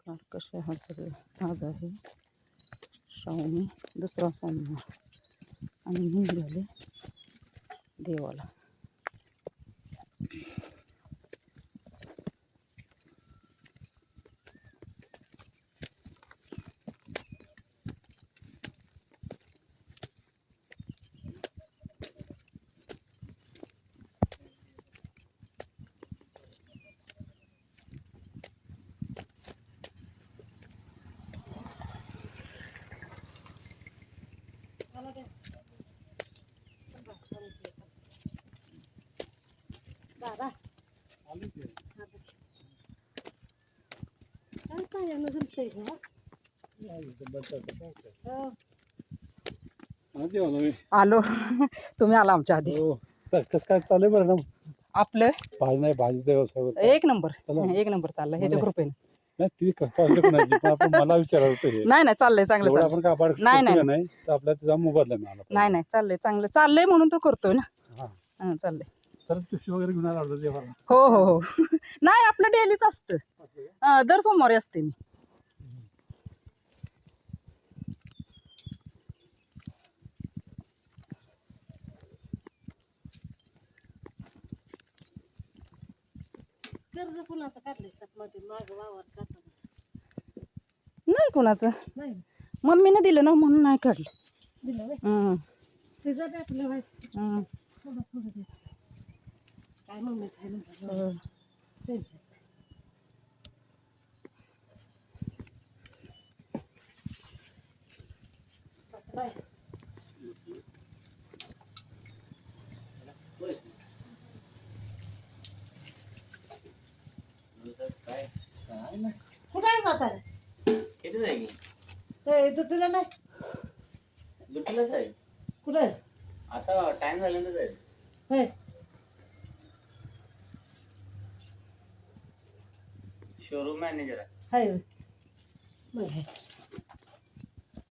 कसे हा सगळे आज आहे श्रावणी दुसरा सोमवार आणि निघाले देवाला. आलो तुम्ही आला आमच्या आधी. कसं काय चाललंय बरं ना आपलं भाजी नाही भाजीचा व्यवसाय एक नंबर चाललाय ह्याच्या कृपेने. नाही ती कोणाची पण आपण मला विचारायचं हे नाही नाही चाललंय चांगलं एवढं चाललंय. आपण काबाड नाही, करतो का नाही. नाही तर आपल्याला त्याचा मोबदला मिळाला नाही नाही चाललंय चांगलं चाललंय म्हणून तर करतोय ना. हा हा चाललंय. तर पिशवी वगैरे घेऊन आला देवाला. हो हो हो नाही आपलं डेलीच असतं. दर सोमवारी असते मी. कर्ज कुणाचं काढलंय मध्ये माग वावर करताना? नाही कोणाचं नाही मम्मीने दिलं ना म्हणून नाही काढलं. दिलं व्हय? हं, ते जाते आपलं व्हायचं हं, थोडं थोडं दे. काय मम्मीच आहे म्हणतात हं. टेन्शन. असं बाय कुठे आहे जाता रे? ते दुटीला नाही लुटलंच आहे कुठे आता टाइम झाल्यानंतर जाईल. होय शोरूम मॅनेजर आहे. हाय होय. बरं आहे.